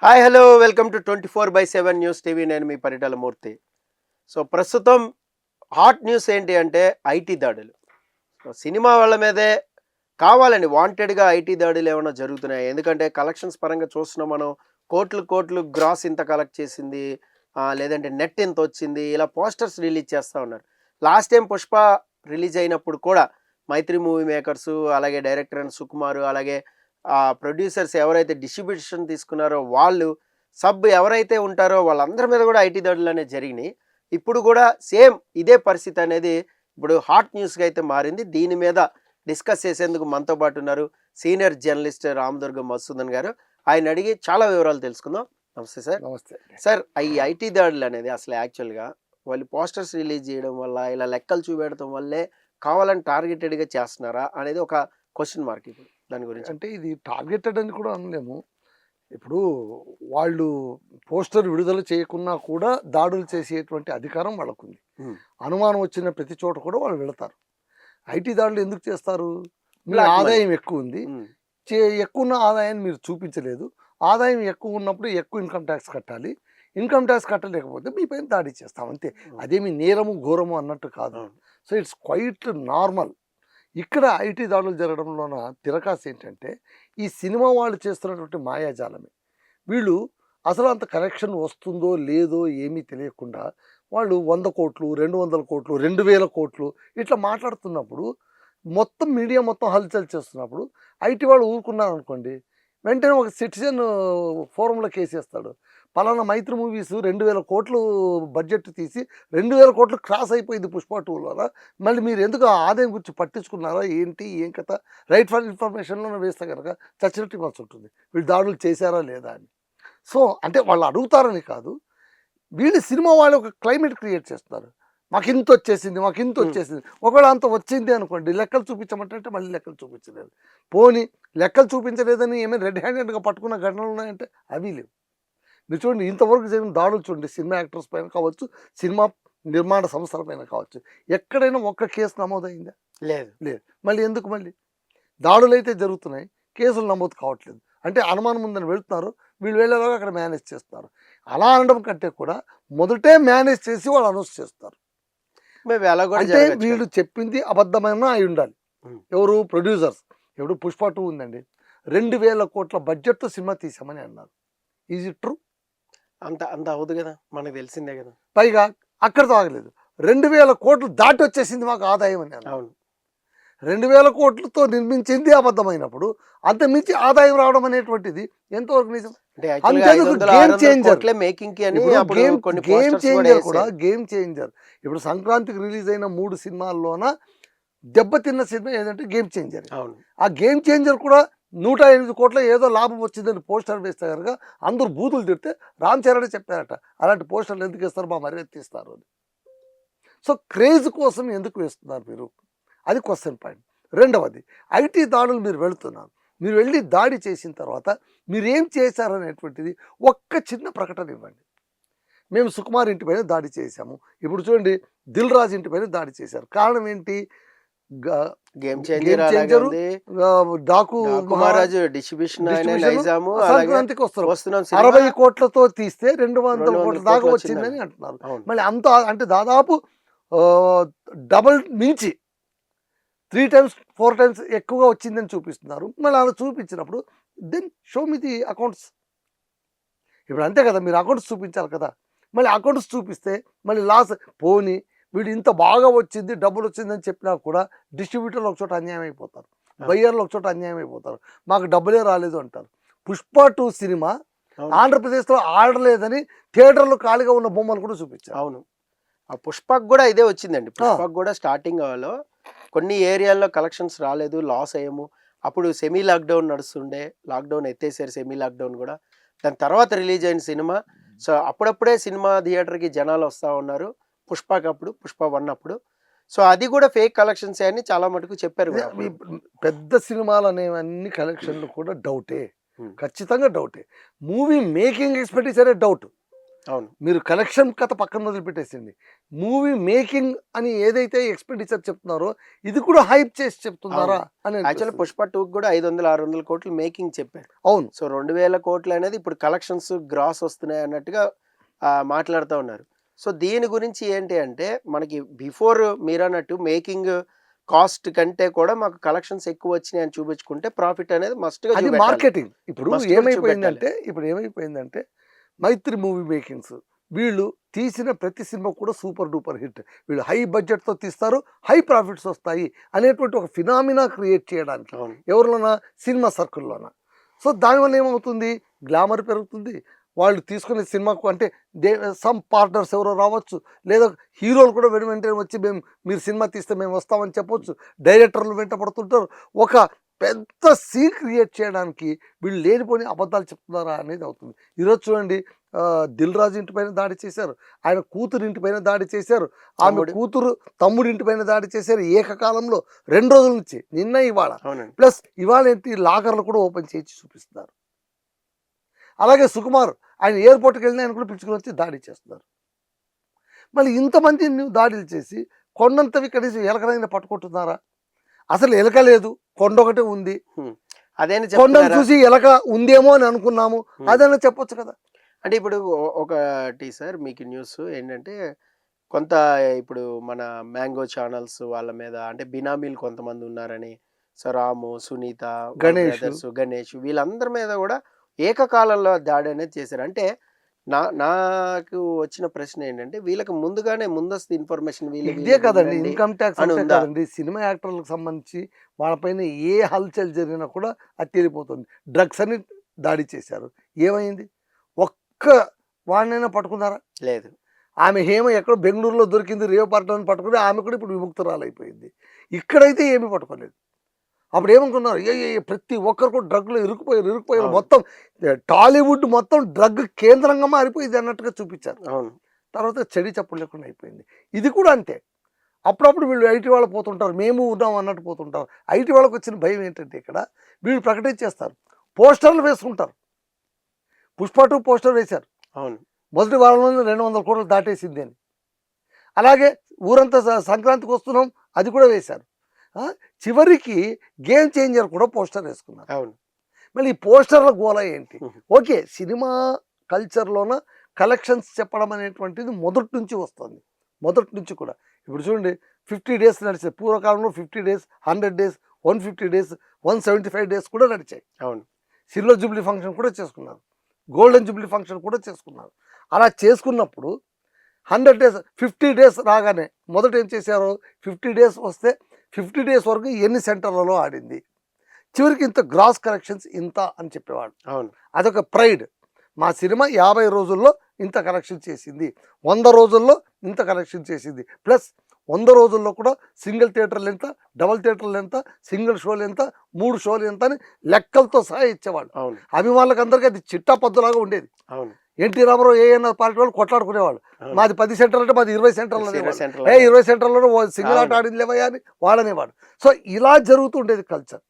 Hi hello welcome to 24/7 news TV. నేను మీ పరిటాల మూర్తి. So ప్రస్తుతం hot news ఏంటి అంటే ఐటీ దాడులు. సో సినిమా వాళ్ళ మీదే కావాలని వాంటెడ్గా ఐటీ దాడులు ఏమైనా జరుగుతున్నాయి. ఎందుకంటే కలెక్షన్స్ పరంగా చూస్తున్నాం మనం. కోట్లు కోట్లు గ్రాస్ ఇంత కలెక్ట్ చేసింది, లేదంటే నెట్ ఇంత వచ్చింది, ఇలా పోస్టర్స్ రిలీజ్ చేస్తూ ఉన్నారు. లాస్ట్ టైం పుష్ప రిలీజ్ అయినప్పుడు కూడా మైత్రి మూవీ మేకర్సు, అలాగే డైరెక్టర్ అండ్ సుకుమారు, అలాగే ప్రొడ్యూసర్స్ ఎవరైతే డిస్ట్రిబ్యూషన్ తీసుకున్నారో వాళ్ళు, సబ్ ఎవరైతే ఉంటారో వాళ్ళందరి మీద కూడా ఐటీ దాడులు అనేవి జరిగినాయి. ఇప్పుడు కూడా సేమ్ ఇదే పరిస్థితి అనేది ఇప్పుడు హాట్ న్యూస్గా అయితే మారింది. దీని మీద డిస్కస్ చేసేందుకు మనతో పాటు ఉన్నారు సీనియర్ జర్నలిస్ట్ రామదుర్గం మధుసూదన్ గారు. ఆయన అడిగి చాలా వివరాలు తెలుసుకుందాం. నమస్తే సార్. నమస్తే సార్, ఈ ఐటీ దాడులు అనేది అసలు యాక్చువల్గా వాళ్ళు పోస్టర్స్ రిలీజ్ చేయడం వల్ల, ఇలా లెక్కలు చూపెడటం వల్లే కావాలని టార్గెటెడ్గా చేస్తున్నారా అనేది ఒక క్వశ్చన్ మార్క్. ఇప్పుడు దాని గురించి అంటే ఇది టార్గెటెడ్ అని కూడా అనలేము. ఇప్పుడు వాళ్ళు పోస్టర్ విడుదల చేయకున్నా కూడా దాడులు చేసేటువంటి అధికారం వాళ్ళకుంది. అనుమానం వచ్చిన ప్రతి చోట కూడా వాళ్ళు వెళతారు. ఐటీ దాడులు ఎందుకు చేస్తారు? మీ ఆదాయం ఎక్కువ ఉంది, ఎక్కువ ఉన్న ఆదాయాన్ని మీరు చూపించలేదు. ఆదాయం ఎక్కువ ఉన్నప్పుడు ఎక్కువ ఇన్కమ్ ట్యాక్స్ కట్టాలి. ఇన్కమ్ ట్యాక్స్ కట్టలేకపోతే మీ పైన దాడి చేస్తాం అంతే. అదేమి నేరము ఘోరము అన్నట్టు కాదు. So it's quite normal. ఇక్కడ ఐటీ దాడులు జరగడంలోన తిరకాసు ఏంటంటే ఈ సినిమా వాళ్ళు చేస్తున్నటువంటి మాయాజాలమే. వీళ్ళు అసలు అంత కరెక్షన్ వస్తుందో లేదో ఏమీ తెలియకుండా వాళ్ళు 100 కోట్లు, 200 కోట్లు, 2000 కోట్లు ఇట్లా మాట్లాడుతున్నప్పుడు, మొత్తం మీడియా మొత్తం హల్చల్ చేస్తున్నప్పుడు ఐటీ వాళ్ళు ఊరుకున్నారు అనుకోండి, వెంటనే ఒక సిటిజన్ ఫోరంలో కేసేస్తాడు. పలానా మైత్రి మూవీస్ 2000 కోట్లు బడ్జెట్ తీసి 2000 కోట్లు క్రాస్ అయిపోయింది పుష్ప 2లో. మళ్ళీ మీరు ఎందుకు ఆదాయం గురించి పట్టించుకున్నారా ఏంటి ఏం కథ? రైట్ ఫర్ ఇన్ఫర్మేషన్లో వేస్తే కనుక చచ్చినట్టు ఇవ్వాల్సి ఉంటుంది వీళ్ళు దాడులు చేశారా లేదా అని. సో అంటే వాళ్ళు అడుగుతారని కాదు, వీళ్ళు సినిమా వాళ్ళు ఒక క్లైమేట్ క్రియేట్ చేస్తున్నారు. మాకు ఇంత వచ్చేసింది, మాకు ఇంత వచ్చేసింది. ఒకవేళ అంత వచ్చింది అనుకోండి, లెక్కలు చూపించమంటే మళ్ళీ లెక్కలు చూపించలేదు. పోనీ లెక్కలు చూపించలేదని ఏమైనా రెడ్ హ్యాండెడ్గా పట్టుకున్న ఘటనలు ఉన్నాయంటే అవి లేవు. మీరు చూడండి, ఇంతవరకు జరిగిన దాడులు చూడండి, సినిమా యాక్టర్స్ పైన కావచ్చు, సినిమా నిర్మాణ సంస్థల పైన కావచ్చు, ఎక్కడైనా ఒక్క కేసు నమోదైందా? లేదు. లేదు. మళ్ళీ ఎందుకు? మళ్ళీ దాడులు అయితే జరుగుతున్నాయి, కేసులు నమోదు కావట్లేదు. అంటే అనుమానం ఉందని వెళ్తున్నారు, వీళ్ళు వెళ్ళేలాగా అక్కడ మేనేజ్ చేస్తున్నారు. అలా అనడం కంటే కూడా మొదటే మేనేజ్ చేసి వాళ్ళు అనౌన్స్ చేస్తారు. అంటే వీళ్ళు చెప్పింది అబద్ధమైన అయి ఉండాలి. ఎవరు? ప్రొడ్యూసర్స్. ఎవరు? పుష్ప 2 ఉందండి, 2000 కోట్ల బడ్జెట్తో సినిమా తీసామని అన్నారు. Is it true? అంత అంత అవదు కదా, మనకు తెలిసిందే కదా. పైగా అక్కడితో ఆగలేదు, 2000 కోట్లు దాటి వచ్చేసింది మాకు ఆదాయం అని అన్నారు. అవును, 2000 కోట్లతో నిర్మించింది అబద్ధమైనప్పుడు అంతమించి ఆదాయం రావడం అనేటువంటిది ఎంతవరకు నిజం? Game changer. ఇప్పుడు సంక్రాంతికి రిలీజ్ అయిన 3 సినిమాల్లోన దెబ్బతిన్న సినిమా ఏదంటే గేమ్ చేంజర్. ఆ గేమ్ చేంజర్ కూడా 108 కోట్ల ఏదో లాభం వచ్చిందని పోస్టర్ వేస్తే కనుక అందరూ బూతులు తిడితే రామ్ చరణ్ చెప్పారట, అలాంటి పోస్టర్లు ఎందుకు వేస్తారు, మా మర్యాద తీస్తారు అని. సో క్రేజ్ కోసం ఎందుకు వేస్తున్నారు మీరు? అది క్వశ్చన్ పాయింట్. రెండవది, ఐటీ దాడులు మీరు వెళుతున్నారు, మీరు వెళ్ళి దాడి చేసిన తర్వాత మీరేం చేశారనేటువంటిది ఒక్క చిన్న ప్రకటన ఇవ్వండి. మేము సుకుమార్ ఇంటి పైన దాడి చేశాము, ఇప్పుడు చూడండి దిల్ రాజు ఇంటి పైన దాడి చేశారు. కారణం ఏంటి? డాకు మహారాజు డిస్ట్రిబ్యూషన్ సంక్రాంతికి వస్తున్నారు, 60 కోట్లతో తీస్తే 200 కోట్ల దాకా వచ్చిందని అంటున్నారు. మళ్ళీ అంత అంటే దాదాపు డబల్ మించి 3 times 4 times ఎక్కువగా వచ్చిందని చూపిస్తున్నారు. మళ్ళీ అలా చూపించినప్పుడు then show me the accounts. ఇప్పుడు అంతే కదా, మీరు అకౌంట్స్ చూపించాలి కదా. మళ్ళీ అకౌంట్స్ చూపిస్తే మళ్ళీ లాస్. పోనీ వీడు ఇంత బాగా వచ్చింది, డబ్బులు వచ్చిందని చెప్పినా కూడా డిస్ట్రిబ్యూటర్లు ఒక చోట అన్యాయం అయిపోతారు, బయ్యర్లు ఒక చోట అన్యాయం అయిపోతారు, మాకు డబ్బులే రాలేదు అంటారు. పుష్ప 2 సినిమా ఆంధ్రప్రదేశ్లో ఆడలేదని థియేటర్లో ఖాళీగా ఉన్న బొమ్మలు కూడా చూపించారు. అవును, ఆ పుష్పకు కూడా ఇదే వచ్చిందండి. పుష్పకు కూడా స్టార్టింగ్ లో కొన్ని ఏరియాల్లో కలెక్షన్స్ రాలేదు, లాస్ అయ్యాము. అప్పుడు సెమీ లాక్డౌన్ నడుస్తుండే, లాక్డౌన్ ఎత్తేసారు సెమీ లాక్డౌన్ కూడా. దాని తర్వాత రిలీజ్ అయిన సినిమా. సో అప్పుడప్పుడే సినిమా థియేటర్కి జనాలు వస్తూ ఉన్నారు పుష్పకి, అప్పుడు పుష్ప 1 అప్పుడు. సో అది కూడా ఫేక్ కలెక్షన్స్ అని చాలా మటుకు చెప్పారు. పెద్ద సినిమాలు అనేవన్నీ కలెక్షన్లు కూడా డౌటే, ఖచ్చితంగా డౌటే. మూవీ మేకింగ్ ఎక్స్పెండిచరే డౌట్. అవును. మీరు కలెక్షన్ కథ పక్కన వదిలిపెట్టేసింది. మూవీ మేకింగ్ అని ఏదైతే ఎక్స్‌పెండిచర్ చెప్తున్నారో ఇది కూడా హైప్ చేసి చెప్తున్నారా అని యాక్చువల్లీ అనిపిస్తుంది. 'పుష్ప 2' కూడా 500, 600 కోట్లు మేకింగ్ చెప్పారు. అవును. సో 2000 కోట్లు అనేది ఇప్పుడు కలెక్షన్స్ గ్రాస్ వస్తున్నాయి అన్నట్టుగా మాట్లాడుతూ ఉన్నారు. సో దీని గురించి ఏంటి అంటే మనకి బిఫోర్ మీరన్నట్టు మేకింగ్ కాస్ట్ కంటే కూడా మాకు కలెక్షన్స్ ఎక్కువ వచ్చినాయి అని చూపించుకుంటే ప్రాఫిట్ అనేది మస్ట్‌గా అది చూపెట్టాలి. మార్కెటింగ్. ఇప్పుడు మస్ట్ కూడా ఏమైపోయిందంటే మైత్రి మూవీ మేకింగ్స్ వీళ్ళు తీసిన ప్రతి సినిమా కూడా సూపర్ డూపర్ హిట్. వీళ్ళు హై బడ్జెట్‌తో తీస్తారు, హై ప్రాఫిట్స్ వస్తాయి అనేటువంటి ఒక ఫినామినా క్రియేట్ చేయడానికి. అవును. ఎవరిలోనా? సినిమా సర్కిల్‌లోన. సో దానివల్ల ఏమవుతుంది? గ్లామర్ పెరుగుతుంది. వాళ్ళు తీసుకునే సినిమాకు అంటే సమ్ పార్ట్నర్స్ ఎవరో రావచ్చు. లేదా హీరోలు కూడా వెంటనే వచ్చి మీరు సినిమా తీస్తే మేము వస్తామని చెప్పొచ్చు. డైరెక్టర్లు వెంట పడుతుంటారు. ఒక పెద్ద సీన్ క్రియేట్ చేయడానికి వీళ్ళు లేనిపోని అబద్ధాలు చెప్తున్నారా అనేది అవుతుంది. ఈరోజు చూడండి, దిల్ రాజు ఇంటి పైన దాడి చేశారు, ఆయన కూతురు ఇంటి పైన దాడి చేశారు, ఆమె కూతురు తమ్ముడి ఇంటి పైన దాడి చేశారు ఏకకాలంలో 2 రోజుల నుంచి, నిన్న ఇవాళ. అవునండి. ప్లస్ ఇవాళ ఏంటి, లాకర్లు కూడా ఓపెన్ చేసి చూపిస్తున్నారు. అలాగే సుకుమార్ ఆయన ఎయిర్పోర్ట్కి వెళ్ళిన ఆయన కూడా పిలుచుకుని వచ్చి దాడి చేస్తున్నారు. మళ్ళీ ఇంతమంది దాడులు చేసి కొండంతవి కనీసం ఎలకనైనా పట్టుకుంటున్నారా? అసలు ఎలక లేదు, కొండ ఒకటే ఉంది. అదేని కొండను చెప్తున్నారా? చూసి ఎలక ఉందేమో అని అనుకున్నాము, అదైనా చెప్పొచ్చు కదా. అంటే ఇప్పుడు ఒకటి సార్ మీకు న్యూస్ ఏంటంటే కొంత ఇప్పుడు మన మ్యాంగో ఛానల్స్ వాళ్ళ మీద అంటే బినామీలు కొంతమంది ఉన్నారని, సో రాము, సునీత, వాళ్ళ గణేష్. బ్రదర్స్, గణేష్ వీళ్ళందరి మీద కూడా ఏకకాలంలో దాడి అనేది చేశారు. అంటే నాకు వచ్చిన ప్రశ్న ఏంటంటే వీళ్ళకి ముందుగానే ముందస్తు ఇన్ఫర్మేషన్ ఇదే కదండి వీళ్ళు ఇన్కమ్ ట్యాక్స్ అని అంటే ఉందా? కదండి. సినిమా యాక్టర్లకు సంబంధించి వాళ్ళపైన ఏ హల్చల్ జరిగినా కూడా అది తేలిపోతుంది. డ్రగ్స్ అని దాడి చేశారు, ఏమైంది? ఒక్క వాడినైనా పట్టుకున్నారా? లేదు. ఆమె హేమ ఎక్కడో బెంగళూరులో దొరికింది, రేవ్ పట్టణాన్ని పట్టుకుని ఆమె కూడా ఇప్పుడు విముక్తురాలైపోయింది. ఇక్కడైతే ఏమీ పట్టుకోలేదు. అప్పుడు ఏమనుకున్నారు, ప్రతి ఒక్కరు కూడా డ్రగ్లో ఇరుకుపోయారు. అవును. మొత్తం టాలీవుడ్ మొత్తం డ్రగ్ కేంద్రంగా మారిపోయింది అన్నట్టుగా చూపించారు. అవును. తర్వాత చెడి చప్పుడు లేకుండా అయిపోయింది. ఇది కూడా అంతే. అప్పుడప్పుడు వీళ్ళు ఐటీ వాళ్ళు పోతుంటారు, మేము ఉన్నాం అన్నట్టు పోతుంటారు. ఐటీ వాళ్ళకి వచ్చిన భయం ఏంటంటే ఇక్కడ వీళ్ళు ప్రకటించేస్తారు, పోస్టర్లు వేసుకుంటారు. పుష్ప 2 పోస్టర్ వేశారు, అవును. మొదటి వారంలోనే 200 కోట్లు దాటేసింది అని. అలాగే ఊరంతా సంక్రాంతికి వస్తున్నాం అది కూడా వేశారు. చివరికి గేమ్ చేంజర్ కూడా పోస్టర్ వేసుకున్నారు. అవును. మళ్ళీ ఈ పోస్టర్ల గోల ఏంటి? ఓకే, సినిమా కల్చర్లోన కలెక్షన్స్ చెప్పడం అనేటువంటిది మొదటి నుంచి వస్తుంది, మొదటి నుంచి కూడా. ఇప్పుడు చూడండి, 50 డేస్ నడిచాయి పూర్వకాలంలో. 50 డేస్, 100 డేస్, 150 డేస్, 175 డేస్ కూడా నడిచాయి. అవును. సిల్వర్ జూబ్లీ ఫంక్షన్ కూడా చేసుకున్నారు, గోల్డెన్ జూబ్లీ ఫంక్షన్ కూడా చేసుకున్నారు. అలా చేసుకున్నప్పుడు 100 డేస్, 50 డేస్ రాగానే మొదట ఏం చేశారు, 50 డేస్ వస్తే 50 డేస్ వరకు ఎన్ని సెంటర్లలో ఆడింది, చివరికి ఇంత గ్రాస్ కలెక్షన్స్ ఇంత అని చెప్పేవాడు. అవును. అదొక ప్రైడ్. మా సినిమా 50 రోజుల్లో ఇంత కలెక్షన్ చేసింది, 100 రోజుల్లో ఇంత కలెక్షన్ చేసింది, ప్లస్ 100 రోజుల్లో కూడా సింగిల్ థియేటర్లు ఎంత, డబుల్ థియేటర్లు ఎంత, సింగిల్ షోలు ఎంత, 3 షోలు ఎంత అని లెక్కలతో సహా ఇచ్చేవాళ్ళు. అవును. అభిమానులకు అందరికీ అది చిట్టా పద్దులాగా ఉండేది. అవును. ఎన్టీ రామారావు ఏఎన్ఆర్ పార్టీ వాళ్ళు కొట్లాడుకునేవాళ్ళు, మాది 10 సెంటర్లు అంటే మాది 20 సెంటర్లు అనేవాళ్ళు. 20 సెంటర్లలో సింగిల్ ఆట ఆడింది లేవయ్యా అని వాడనేవాడు. సో ఇలా జరుగుతుండేది కల్చర్.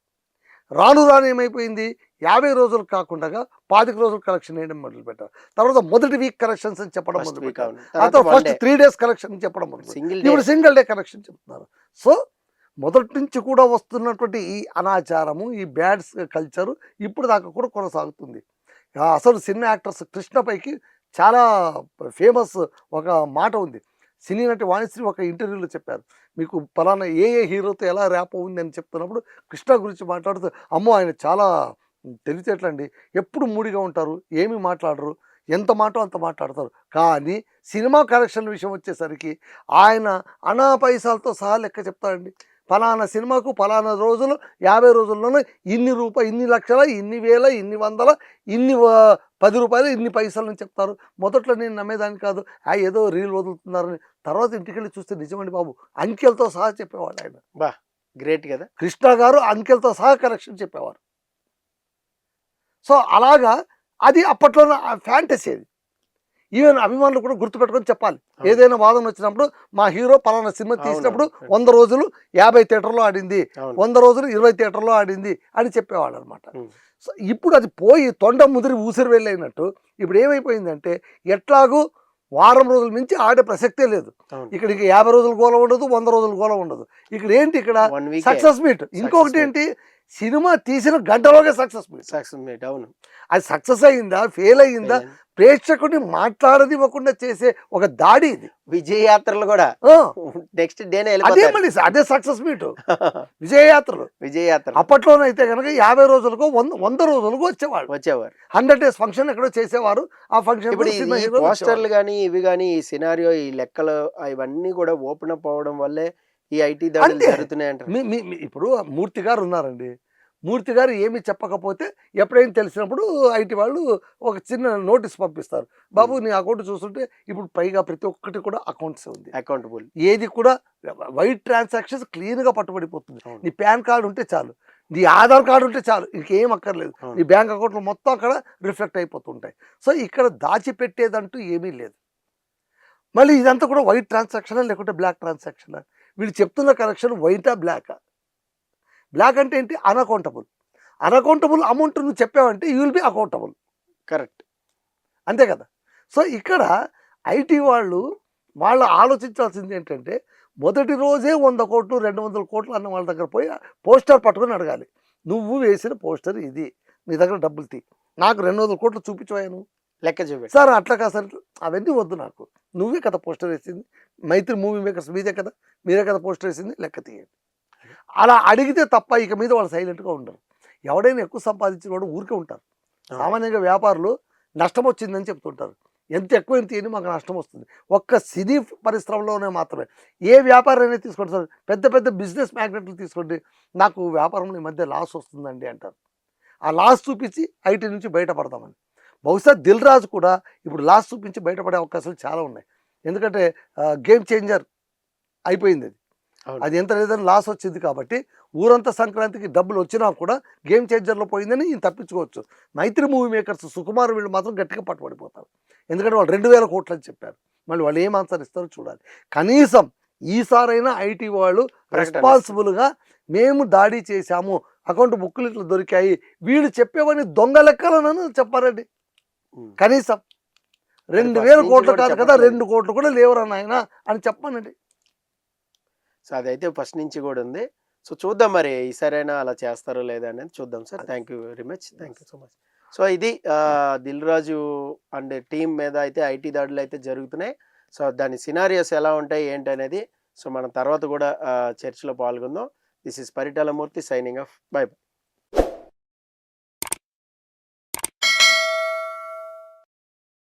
రాను రాను ఏమైపోయింది, 50 రోజులు కాకుండా 25 రోజులు కలెక్షన్ వేయడం మొదలు పెట్టారు. తర్వాత మొదటి వీక్ కలెక్షన్స్ అని చెప్పడం మొదలు పెట్టారు. తర్వాత ఫస్ట్ 3 డేస్ కలెక్షన్ చెప్పడం మొదలు పెట్టారు. ఇప్పుడు సింగిల్ డే కలెక్షన్ చెప్తున్నారు. సో మొదటి నుంచి కూడా వస్తున్నటువంటి ఈ అనాచారము, ఈ బ్యాడ్స్ కల్చరు ఇప్పుడు దాకా కూడా కొనసాగుతుంది. అసలు సినిమా యాక్టర్స్ కృష్ణపైకి చాలా ఫేమస్ ఒక మాట ఉంది. సినీ నటి వాణిశ్రీ ఒక ఇంటర్వ్యూలో చెప్పారు, మీకు పలానా ఏ హీరోతో ఎలా ర్యాప్ ఉంది అని చెప్తున్నప్పుడు కృష్ణ గురించి మాట్లాడుతూ, అమ్మో ఆయన చాలా తెలివితేటలండి, ఎప్పుడు మూడిగా ఉంటారు, ఏమీ మాట్లాడరు, ఎంత మాటో అంత మాట్లాడతారు. కానీ సినిమా కలెక్షన్ విషయం వచ్చేసరికి ఆయన అనా పైసలతో సహా లెక్క చెప్తారండి. ఫలానా సినిమాకు ఫలానా రోజులు 50 రోజుల్లోనే ఇన్ని రూపాయలు, ఇన్ని లక్షల, ఇన్ని వేల, ఇన్ని వందల, ఇన్ని 10 రూపాయలు, ఇన్ని పైసలని చెప్తారు. మొదట్లో నేను నమ్మేదాన్ని కాదు, ఏదో రీల్ వదులుతున్నారని. తర్వాత ఇంటికి వెళ్ళి చూస్తే నిజమండి బాబు, అంకెలతో సహా చెప్పేవాడు ఆయన. బా గ్రేట్ కదా. కృష్ణ గారు అంకెలతో సహా కలెక్షన్ చెప్పేవారు. సో అలాగా అది అప్పట్లో ఫ్యాంటసీ. అది ఈవెన్ అభిమానులు కూడా గుర్తుపెట్టుకొని చెప్పాలి. అవును. ఏదైనా వాదన వచ్చినప్పుడు మా హీరో పలానా సినిమా అవును, తీసినప్పుడు అవును. 100 రోజులు 50 థియేటర్లో ఆడింది, అవును. 100 రోజులు 20 థియేటర్లో ఆడింది అని చెప్పేవాళ్ళు అనమాట. ఉమ్. సో ఇప్పుడు అది పోయి తొండ ముదిరి ఊసిరి వెళ్ళైనట్టు ఇప్పుడు ఏమైపోయిందంటే ఎట్లాగూ వారం రోజుల నుంచి ఆడే ప్రసక్తే లేదు. అవును. ఇక్కడ 50 రోజులు గోల ఉండదు, 100 రోజులు గోల ఉండదు. ఇక్కడ ఏంటి, ఇక్కడ 1 వీకే సక్సెస్ మీట్. ఇంకొకటి meet. ఏంటి, సినిమా తీసిన గంటలోనే సక్సెస్ మీట్. Success meet. అవును. అది సక్సెస్ అయిందా, ఫెయిల్ అయిందా, Fail అయింది. ప్రేక్షకుడిని మాట్లాడనివ్వకుండా చేసే ఒక దాడి ఇది. విజయయాత్రలు కూడా ఆ, నెక్స్ట్ డేనే అదే వెళ్ళిపోతారు. మళ్ళీ అదే సక్సెస్ మీట్, విజయయాత్రలు. విజయయాత్ర అప్పట్లోనైతే కనుక 50 రోజులకు 100 రోజులకు వచ్చేవాళ్ళు. వచ్చేవారు. 100 days ఫంక్షన్ ఎక్కడో చేసేవారు. ఆ ఫంక్షన్ ఇప్పుడు ఈ పోస్టర్లు కానీ ఇవి కానీ ఈ సినారియో ఈ లెక్కలు ఇవన్నీ కూడా ఓపెన్ అప్ అవడం వల్లే ఈ ఐటీ దాడులు అంతే. జరుగుతున్నాయి అంటారు. ఇప్పుడు మూర్తి గారు ఉన్నారండి. మూర్తి గారు ఏమి చెప్పకపోతే ఎప్పుడైనా తెలిసినప్పుడు ఐటీ వాళ్ళు ఒక చిన్న నోటీస్ పంపిస్తారు. బాబు నీ అకౌంట్ చూస్తుంటే ఇప్పుడు పైగా ప్రతి ఒక్కటి కూడా అకౌంట్స్ ఉంది, అకౌంటబుల్. ఏది కూడా వైట్ ట్రాన్సాక్షన్స్ క్లీన్గా పట్టుబడిపోతుంది. అవును. నీ పాన్ కార్డు ఉంటే చాలు, నీ ఆధార్ కార్డు ఉంటే చాలు, ఇంకేం అక్కర్లేదు. అవును. నీ బ్యాంక్ అకౌంట్లు మొత్తం అక్కడ రిఫ్లెక్ట్ అయిపోతుంటాయి. సో ఇక్కడ దాచిపెట్టేదంటూ ఏమీ లేదు. మళ్ళీ ఇదంతా కూడా వైట్ ట్రాన్సాక్షనా లేకుంటే బ్లాక్ ట్రాన్సాక్షనా? వీళ్ళు చెప్తున్న కరెక్షన్ వైటా బ్లాకా? బ్లాక్ అంటే ఏంటి, అన్అకౌంటబుల్. అన్అకౌంటబుల్ అమౌంట్ నువ్వు చెప్పావంటే you will be accountable, correct. అంతే కదా. సో ఇక్కడ ఐటీ వాళ్ళు ఆలోచించాల్సింది ఏంటంటే మొదటి రోజే 100 కోట్లు 200 కోట్లు అన్న వాళ్ళ దగ్గర పోయి పోస్టర్ పట్టుకొని అడగాలి, నువ్వు వేసిన పోస్టర్ ఇది, నీ దగ్గర డబ్బులు తీ, నాకు 200 కోట్లు చూపించవాను. లెక్క చూపెట్టి. సార్ అట్లా కాదు సార్, అవన్నీ వద్దు, నాకు నువ్వే కదా పోస్టర్ వేసింది, మైత్రి మూవీ మేకర్స్ మీదే కదా, మీరే కదా పోస్టర్ వేసింది, లెక్క తీయండి. అలా అడిగితే తప్ప ఇక మీద వాళ్ళు సైలెంట్గా ఉండరు. ఎవడైనా ఎక్కువ సంపాదించిన వాడు ఊరికే ఉంటారు. సామాన్యంగా వ్యాపారులు నష్టం వచ్చిందని చెప్తుంటారు, ఎంత ఎక్కువ తీయని మాకు నష్టం వస్తుంది. ఒక్క సినీ పరిశ్రమలోనే మాత్రమే. ఏ వ్యాపారం అయినా తీసుకోండి సార్, పెద్ద పెద్ద బిజినెస్ మ్యాగ్నెట్లు తీసుకోండి, నాకు వ్యాపారంలో ఈ మధ్య లాస్ వస్తుందండి అంటారు. ఆ లాస్ చూపించి ఐటీ నుంచి బయటపడదామని. బహుశా దిల్ రాజు కూడా ఇప్పుడు లాస్ చూపించి బయటపడే అవకాశాలు చాలా ఉన్నాయి. ఎందుకంటే గేమ్ చేంజర్ అయిపోయింది అది. అవును. అది ఎంత లేదని లాస్ వచ్చింది కాబట్టి ఊరంతా సంక్రాంతికి డబ్బులు వచ్చినా కూడా గేమ్ చేంజర్లో పోయిందని ఈయన తప్పించుకోవచ్చు. మైత్రి మూవీ మేకర్స్ సుకుమార్ వీళ్ళు మాత్రం గట్టిగా పట్టుబడిపోతారు. ఎందుకంటే వాళ్ళు 2000 కోట్లు అని చెప్పారు. మళ్ళీ వాళ్ళు ఏం ఆన్సర్ ఇస్తారో చూడాలి. కనీసం ఈసారైనా ఐటీ వాళ్ళు రెస్పాన్సిబుల్గా మేము దాడి చేశాము, అకౌంట్ బుక్కులు ఇట్లా దొరికాయి, వీళ్ళు చెప్పేవని దొంగ లెక్కలను చెప్పారండి. కనీసం 2000 కోట్లు కాదు కదా, 2 కోట్లు కూడా లేవరా నాయన అని చెప్పానండి. సో అదైతే ఫస్ట్ నుంచి కూడా ఉంది. సో చూద్దాం మరి ఈసారైనా అలా చేస్తారో లేదా అనేది చూద్దాం sir. Thank you very much. Thank you so much. So ఇది దిల్ రాజు అండ్ టీం మీద అయితే ఐటీ దాడులు అయితే జరుగుతున్నాయి. సో దాని సినారియోస్ ఎలా ఉంటాయి ఏంటి అనేది సో మనం తర్వాత కూడా చర్చలో పాల్గొందాం. This is Paritala Murthy signing off. Bye by.